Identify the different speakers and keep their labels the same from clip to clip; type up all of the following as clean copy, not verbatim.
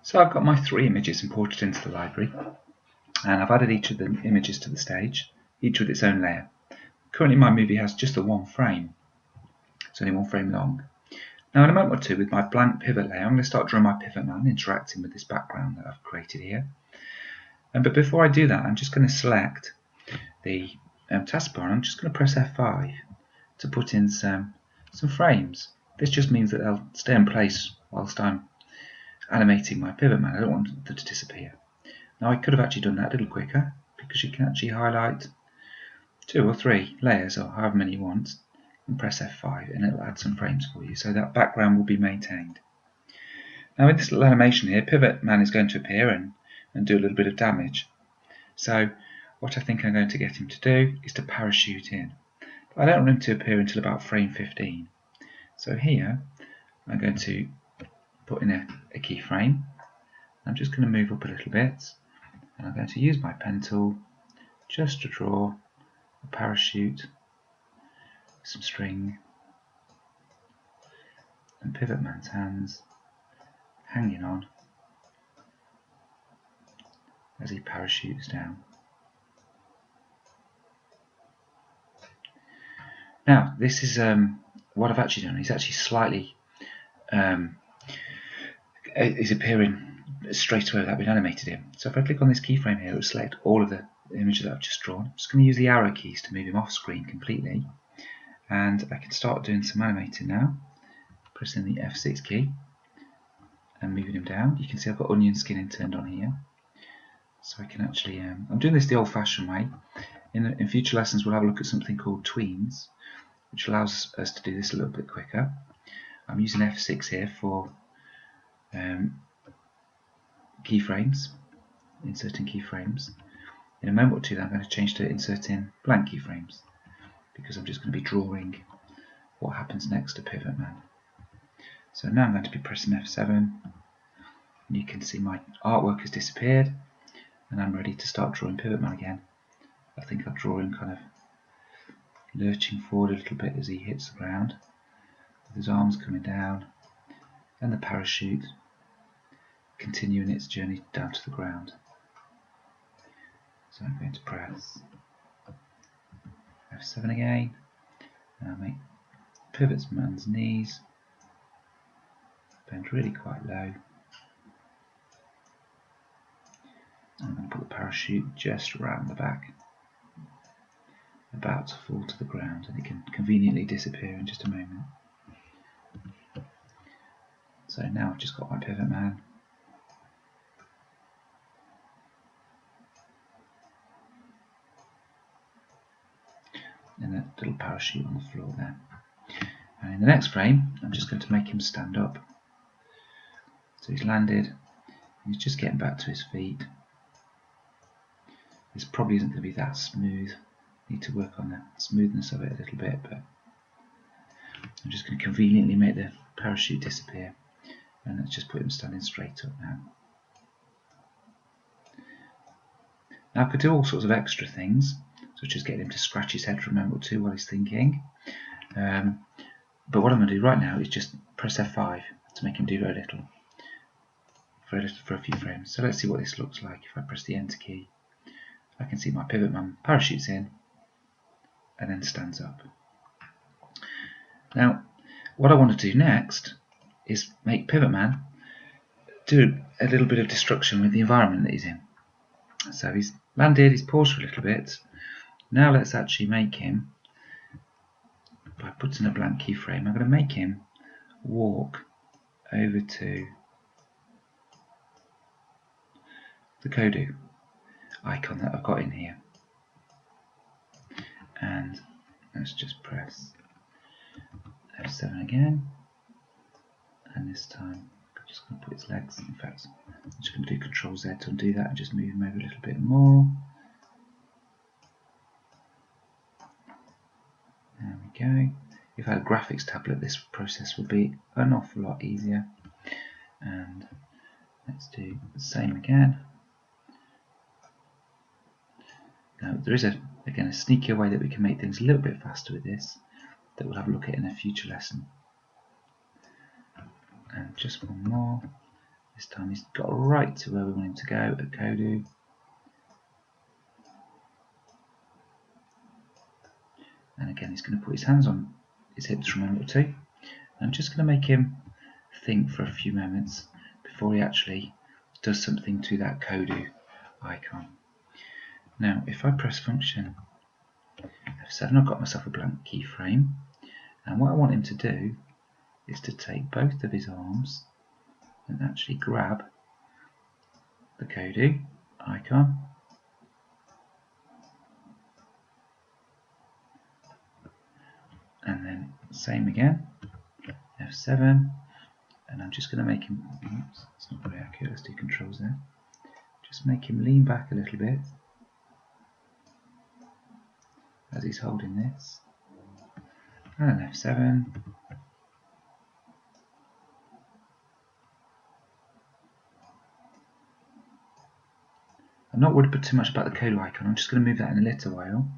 Speaker 1: So I've got my 3 images imported into the library, and I've added each of the images to the stage, each with its own layer. Currently my movie has just the 1 frame. It's only 1 frame long. Now in a moment or two, with my blank pivot layer, I'm going to start drawing my pivot man, interacting with this background that I've created here. But before I do that, I'm just going to select the taskbar, and I'm just going to press F5 to put in some frames. This just means that they'll stay in place whilst I'm animating my pivot man. I don't want them to disappear. Now I could have actually done that a little quicker, because you can actually highlight 2 or 3 layers, or however many you want, and press F5 and it'll add some frames for you, so that background will be maintained. Now with this little animation here, Pivot Man is going to appear and do a little bit of damage. So what I think I'm going to get him to do is to parachute in. But I don't want him to appear until about frame 15. So here I'm going to put in a keyframe. I'm just going to move up a little bit, and I'm going to use my pen tool just to draw a parachute, some string, and Pivot Man's hands hanging on as he parachutes down. Now this is what I've actually done. He's actually slightly is appearing straight away without being animated in. So if I click on this keyframe here, it will select all of the images that I've just drawn. I'm just going to use the arrow keys to move him off screen completely, and I can start doing some animating now. Pressing the F6 key and moving him down. You can see I've got onion skinning turned on here, so I can actually I'm doing this the old-fashioned way. In future lessons we'll have a look at something called tweens, which allows us to do this a little bit quicker. I'm using F6 here for keyframes, inserting keyframes. In a moment or two I'm going to change to inserting blank keyframes, because I'm just going to be drawing what happens next to Pivot Man. So now I'm going to be pressing F7, and you can see my artwork has disappeared, and I'm ready to start drawing Pivot Man again. I think I'll draw him kind of lurching forward a little bit as he hits the ground, with his arms coming down, and the parachute continuing its journey down to the ground. So I'm going to press F7 again, and I'll make Pivot Man's knees bend really quite low. I'm going to put the parachute just around the back, about to fall to the ground, and it can conveniently disappear in just a moment. So now I've just got my Pivot Man. And that little parachute on the floor there. And in the next frame, I'm just going to make him stand up. So he's landed, and he's just getting back to his feet. This probably isn't going to be that smooth. Need to work on the smoothness of it a little bit, but I'm just going to conveniently make the parachute disappear, and let's just put him standing straight up now. Now I could do all sorts of extra things, such as getting him to scratch his head for a moment or two while he's thinking. But what I'm going to do right now is just press F5 to make him do very little for a few frames. So let's see what this looks like. If I press the Enter key, I can see my Pivot Man parachutes in and then stands up. Now what I want to do next is make Pivot Man do a little bit of destruction with the environment that he's in. So he's landed, he's paused for a little bit. Now let's actually make him, by putting a blank keyframe, I'm going to make him walk over to the Kodu icon that I've got in here. And let's just press F7 again, and this time I'm just going to put its legs. In fact, I'm just going to do Control Z to undo that and just move him over a little bit more. There we go. If I had a graphics tablet, this process would be an awful lot easier. And let's do the same again. Now there is again a sneakier way that we can make things a little bit faster with this, that we'll have a look at in a future lesson. And just one more, This time he's got right to where we want him to go at Kodu. And again, he's going to put his hands on his hips from Emerald 2. I'm just going to make him think for a few moments before he actually does something to that Kodu icon. Now, if I press function F7, I've got myself a blank keyframe. And what I want him to do is to take both of his arms and actually grab the Kodu icon. And then same again, F7, and I'm just going to make him, oops, it's not very accurate, let's do controls there. Just make him lean back a little bit as he's holding this. And F7. I'm not worried too much about the Kodu icon, I'm just going to move that in a little while.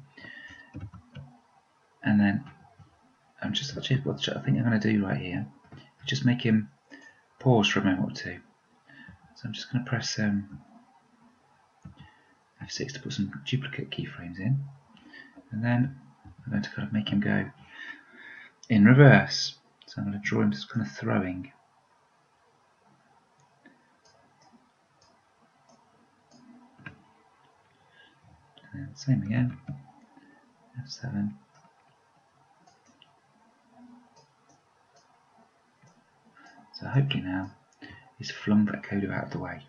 Speaker 1: And then I'm just actually, what I think I'm going to do right here, just make him pause for a moment or two. So I'm just going to press F6 to put some duplicate keyframes in, and then I'm going to kind of make him go in reverse. So I'm going to draw him just kind of throwing. And then same again, F7. So hopefully now he's flung that Kodu out of the way.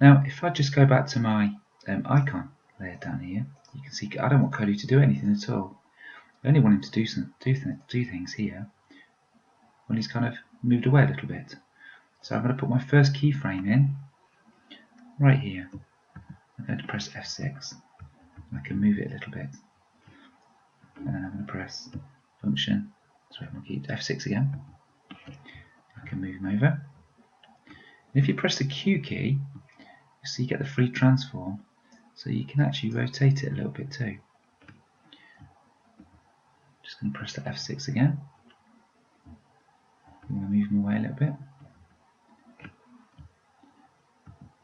Speaker 1: Now if I just go back to my icon layer down here, you can see I don't want Kodu to do anything at all. I only want him to do things here when he's kind of moved away a little bit. So I'm going to put my first keyframe in right here. I'm going to press F6. I can move it a little bit. And then I'm going to press function, sorry, I'm going to keep F6 again. I can move him over. And if you press the Q key, you see you get the free transform, so you can actually rotate it a little bit too. Just going to press the F6 again. I'm going to move him away a little bit.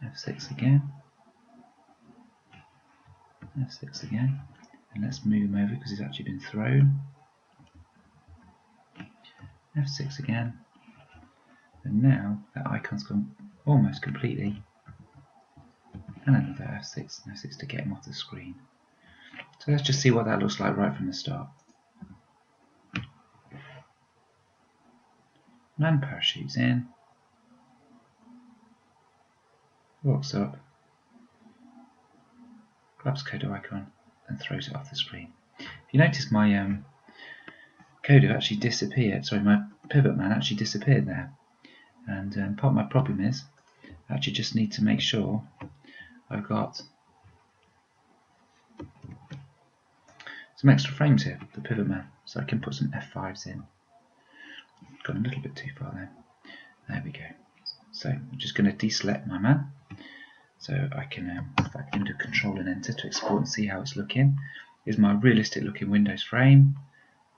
Speaker 1: F6 again. F6 again. And let's move him over because he's actually been thrown. F6 again. And now that icon's gone almost completely. And another F6 and F6 to get him off the screen. So let's just see what that looks like right from the start. Man parachutes in, walks up, grabs Kodu icon and throws it off the screen. If you notice, my Kodu actually disappeared, sorry, my pivot man actually disappeared there. And part of my problem is I actually just need to make sure I've got some extra frames here, the pivot man, so I can put some F5s in. Gone a little bit too far there. There we go. So I'm just going to deselect my man, so I can do Control and Enter to export and see how it's looking. Here's my realistic looking Windows frame.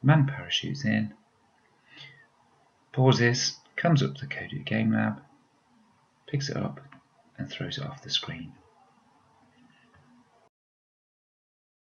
Speaker 1: Man parachutes in, pauses, comes up to Kodu Game Lab, picks it up and throws it off the screen.